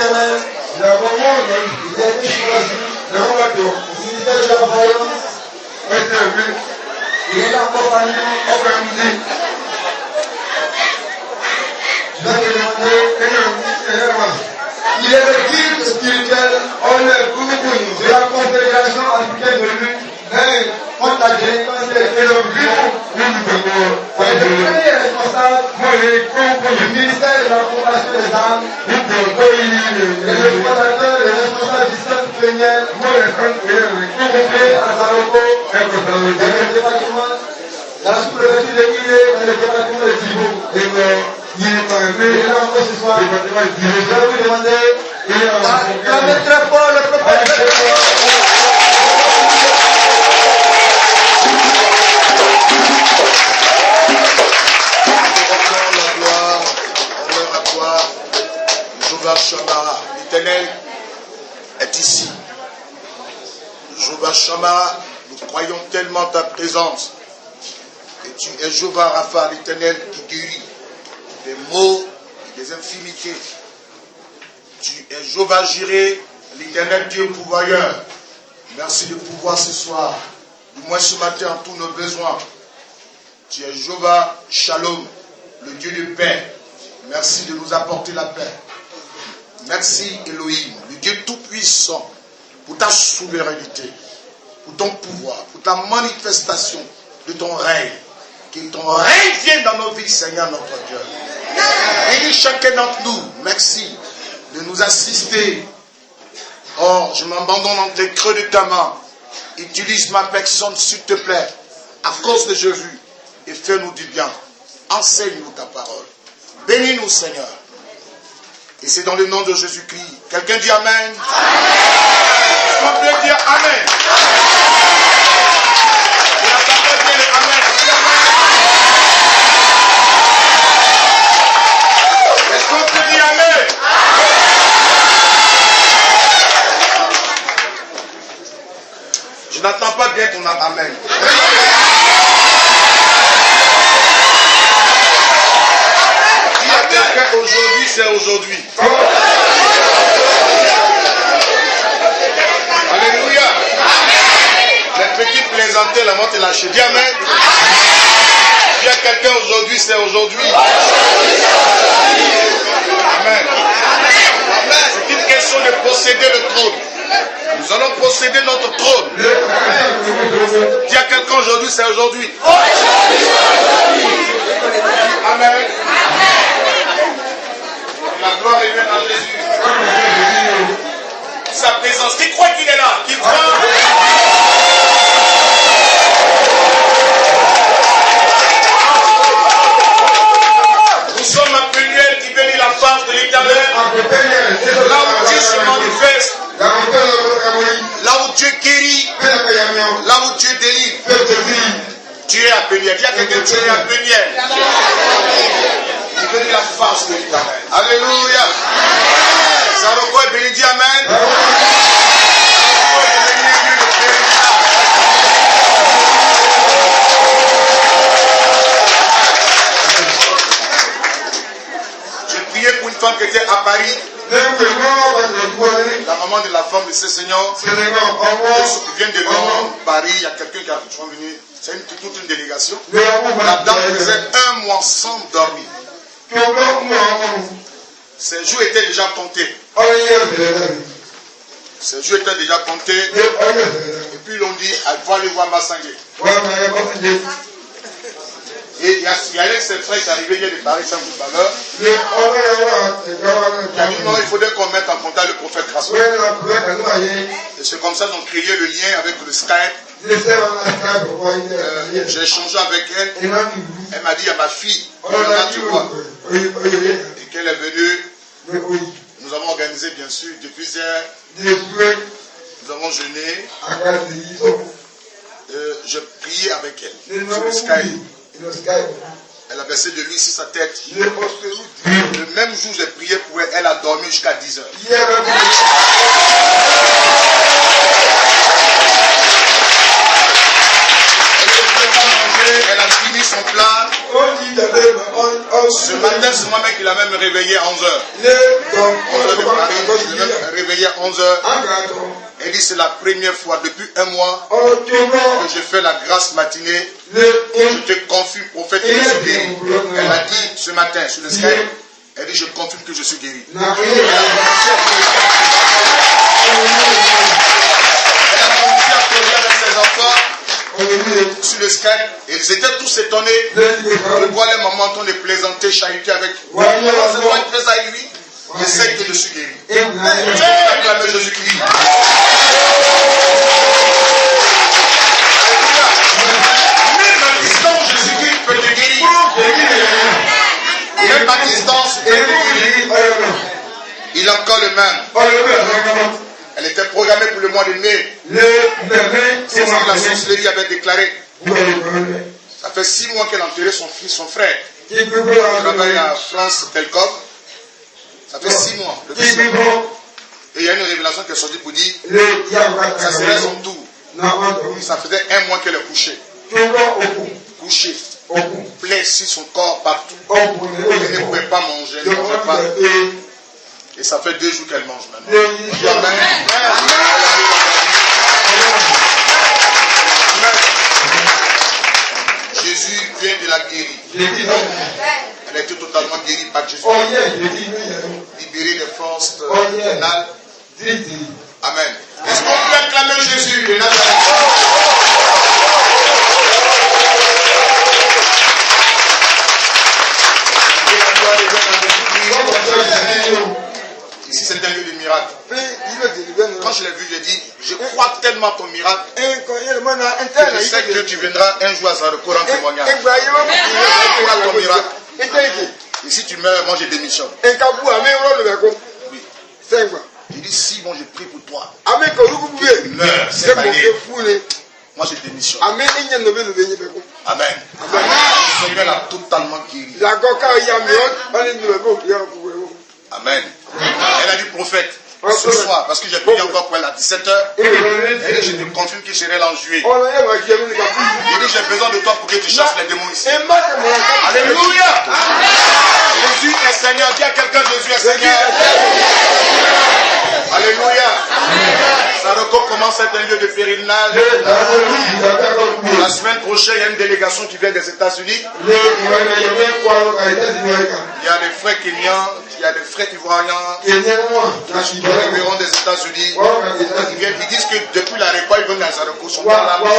l'éternel. Il a été choisi. Ministère de la voyance. Il est encore parmi nous. Organisé. Je vais te demander. Il est le guide spirituel de la Confédération africaine de lutte. Contre la délinquance et le vivant. Il est le premier responsable du ministère de la Fondation des Armes. Il est le fondateur et responsable du centre plénière complet à Zaroko, dans le département, dans la sous-préfecture de Guinée, dans le département de Djibo. Il est là encore ce soir. Je vais vous demander, acclamez très fort le prophète. Jéhovah Shammah, l'Éternel est ici. Jéhovah Shammah, nous croyons tellement ta présence. Et tu es Jéhovah Rapha, l'Éternel qui guérit des maux et des infirmités. Tu es Jéhovah Jireh, l'Éternel Dieu pourvoyeur. Merci de pouvoir ce soir, du moins ce matin, tous nos besoins. Tu es Jéhovah Shalom, le Dieu de paix. Merci de nous apporter la paix. Merci Elohim, le Dieu tout-puissant, pour ta souveraineté, pour ton pouvoir, pour ta manifestation de ton règne. Que ton règne vienne dans nos vies, Seigneur notre Dieu. Bénis chacun d'entre nous. Merci de nous assister. Oh, je m'abandonne dans tes creux de ta main. Utilise ma personne, s'il te plaît, à cause de Jésus, et fais-nous du bien. Enseigne-nous ta parole. Bénis-nous, Seigneur. Et c'est dans le nom de Jésus-Christ. Quelqu'un dit Amen. Est-ce qu'on peut dire Amen? Et attendez bien le Amen. Est-ce qu'on peut dire Amen? Je n'attends pas bien qu'on a Amen. Aujourd'hui, c'est aujourd'hui. Alléluia. Les petits plaisantés, la mort est lâchée. Dis Amen. Dis à quelqu'un aujourd'hui, c'est aujourd'hui. Amen. C'est une question de posséder le trône. Nous allons posséder notre trône. Dis à quelqu'un aujourd'hui, c'est aujourd'hui. Amen. La gloire est à Jésus. Sa présence. Qui croit qu'il est là? Qui croit? Nous sommes appelés à libérer la face de l'Éternel. Là où Dieu se manifeste. Là où Dieu guérit. Là où Dieu délivre. Tu es appelé. Dis à quelqu'un, tu es appelé. Libérer la face de l'Éternel. Alléluia. Zaroko est béni, dis Amen. J'ai prié pour une femme qui était à Paris. La maman de la femme de ce Seigneur vient de Londres, Paris. Il y a quelqu'un qui est venu. C'est toute une délégation. La dame faisait 1 mois sans dormir. Ces jours étaient déjà comptés. Ces jours étaient déjà comptés. Et puis ils ont dit, elle va aller voir Massangé. Et il y a un de ses frères qui est arrivé hier de Paris sans tout à l'heure. Il a dit non, il faudrait qu'on mette en contact le prophète Rasso. Et c'est comme ça qu'ils ont créé le lien avec le Skype. J'ai échangé avec elle. Elle m'a dit, il y a ma fille. Tu vois. Et qu'elle est venue. Nous avons organisé bien sûr depuis hier. Nous avons jeûné. J'ai prié avec elle sur le Skype. Elle a versé de l'huile sur sa tête. Le même jour, j'ai prié pour elle. Elle a dormi jusqu'à 10 heures. Elle a fini son plat. Ce matin, c'est moi-même qui l'a même réveillé à 11 heures. 11h de Paris, je me réveillais à 11h. Elle dit c'est la première fois depuis un mois que je fais la grâce matinée. Je te confirme, prophète, que je suis guéri. Elle a dit ce matin sur le Skype, elle dit je confirme que je suis guéri. Elle a commencé à pleurer avec ses enfants sur le Skype et ils étaient tous étonnés de voir les mamans en train de plaisanter, chahuter avec. C'est toi qui fais ça avec lui? Je sais que je suis guéri. Acclame Jésus-Christ. Même à distance, Jésus-Christ peut te guérir. Même à distance, il peut te guérir. Il est encore le même. Elle était programmée pour le mois de mai. C'est ce que la sorcellerie avait déclaré. Ça fait 6 mois qu'elle a enterré son fils, son frère. Elle travaille à France Telcom. Ça fait 6 mois. Le 10 mois. Et il y a une révélation qui est sortie pour dire ça serait son tour. Ça faisait 1 mois qu'elle est couchée. Couchée. Plaie sur son corps partout. Elle ne pouvait pas manger. Elle ne mangeait pas. Et ça fait 2 jours qu'elle mange maintenant. Amen. Jésus vient de la guérir. Elle a été totalement guérie par Jésus. Libérée des forces pénales. Amen. Est-ce qu'on peut acclamer Jésus de Nazareth? Ici c'est un lieu de miracle. Quand je l'ai vu, j'ai dit, je crois tellement à ton miracle. Je sais que tu viendras un jour à Saroko rendre témoignage. Je crois à ton miracle. Et si tu meurs, moi je démissionne. Oui. J'ai dit, si bon, je prie pour toi. Tu meurs, c'est valide. Moi je démissionne. Amen. Amen. Le Seigneur l'a totalement guéri. Amen. Elle a dit prophète. Ce soir, parce que j'ai prié encore pour elle à 17h. Elle dit, je te confirme qu'il serait là en juillet. Il dit, j'ai besoin de toi pour que tu chasses les démons ici. Alléluia. Jésus est Seigneur. Dis à quelqu'un, Jésus est Seigneur. Alléluia. Saroko commence à être un lieu de pèlerinage. La semaine prochaine, il y a une délégation qui vient des États-Unis. Il y a des frères kenyans, il y a des frères ivoiriens qui reviendront des États-Unis. Ils disent que depuis la récolte, ils viennent à Saroko, sont dans la maison.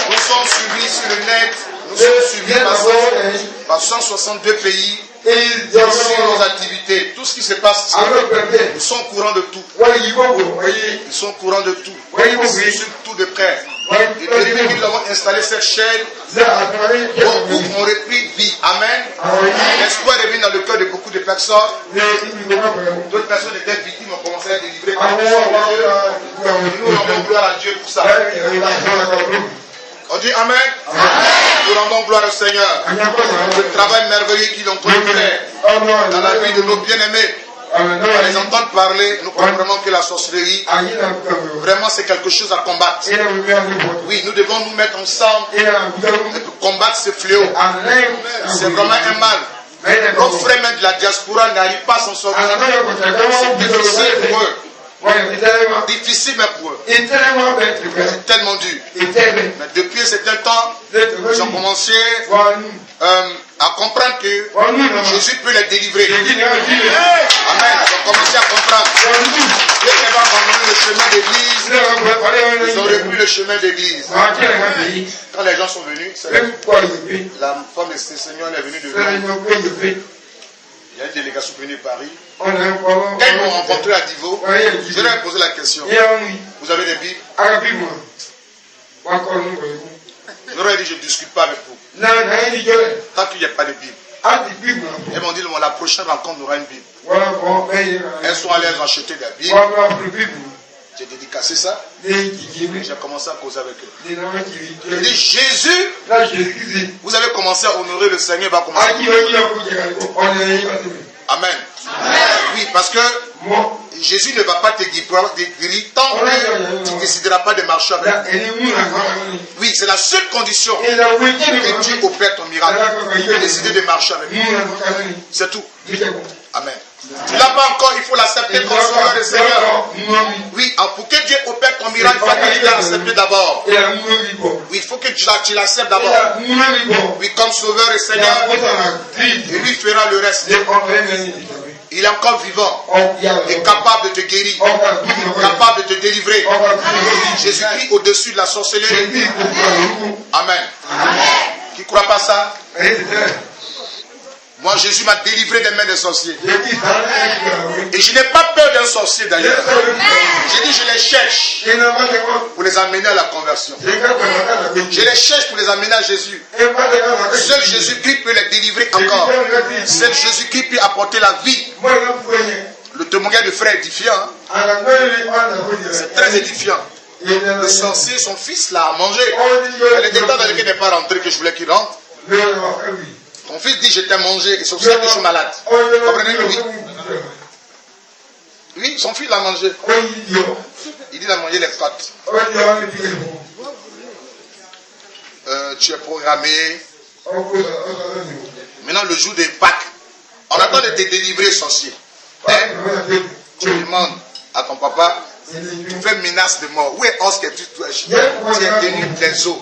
Nous sommes suivis sur le net. Nous sommes suivis par 162 pays. Ici, nos activités, tout ce qui se passe, ils sont au courant de tout. Ils sont au courant de tout. Ils suivent tout de près. Et depuis que nous avons installé cette chaîne, beaucoup ont repris vie. Amen. L'espoir est venu dans le cœur de beaucoup de personnes. D'autres personnes étaient victimes, ont commencé à être délivrées par Dieu. Nous rendons gloire à Dieu pour ça. On dit Amen. Nous rendons gloire au Seigneur. Le travail merveilleux qu'ils ont fait dans la vie de nos bien-aimés. À les entendre parler, nous comprenons que la sorcellerie, vraiment c'est quelque chose à combattre. Oui, nous devons nous mettre ensemble pour combattre ce fléau. C'est vraiment un mal. Nos frères même de la diaspora n'arrivent pas à s'en sortir. C'est difficile pour eux. Difficile même pour eux. C'est tellement dur. Mais depuis un certain temps, ils ont commencé à comprendre que Jésus peut les délivrer. Amen. Ils ont commencé à comprendre. Ils ont abandonné le chemin d'église. Ils ont repris le chemin d'église. Quand les gens sont venus, la femme de ce Seigneur est venue de Londres. Il y a une délégation venue de Paris. Quand ils m'ont rencontré à Divo, je leur ai posé la question. Vous avez des Bibles? Je leur ai dit, je ne discute pas avec vous. Tant qu'il n'y a pas de Bible. Ils m'ont dit, la prochaine rencontre, on aura une Bible. Elles sont allées acheter des Bibles. J'ai dédicacé ça. J'ai commencé à causer avec eux. J'ai dit, Jésus, vous avez commencé à honorer le Seigneur, va commencer. Amen. Oui, parce que Jésus ne va pas te guérir tant que tu ne décideras pas de marcher avec lui. Oui, c'est la seule condition que Dieu opère ton miracle. De décider de marcher avec lui. C'est tout. Amen. Tu l'as pas encore, il faut l'accepter comme sauveur et Seigneur. Oui, pour que Dieu opère ton miracle, il faut que tu l'acceptes d'abord. Oui, il faut que tu l'acceptes d'abord. Oui, comme sauveur et Seigneur. Et lui fera le reste. Il est encore vivant et capable de te guérir, capable de te délivrer. Jésus-Christ au-dessus de la sorcellerie. Amen. Qui ne croit pas ça? Moi, Jésus m'a délivré des mains des sorciers. Et je n'ai pas peur d'un sorcier d'ailleurs. J'ai dit, je les cherche pour les amener à la conversion. Je les cherche pour les amener à Jésus. Seul Jésus-Christ peut les délivrer encore. Seul Jésus-Christ peut apporter la vie. Le témoignage de frère est édifiant. C'est très édifiant. Le sorcier, son fils l'a mangé. Les détails dans lesquels il n'est pas rentré, que je voulais qu'il rentre. Ton fils dit, je t'ai mangé, et c'est pour ça que je suis malade. Comprenez-vous? Oui. Oui, son fils l'a mangé. Il dit, il a mangé les côtes. Tu es programmé. Maintenant, le jour des Pâques, on attend de te délivrer, sorcier. Hein? Tu demandes à ton papa, tu fais menace de mort. Où est Oscar? Tu es tenu des os.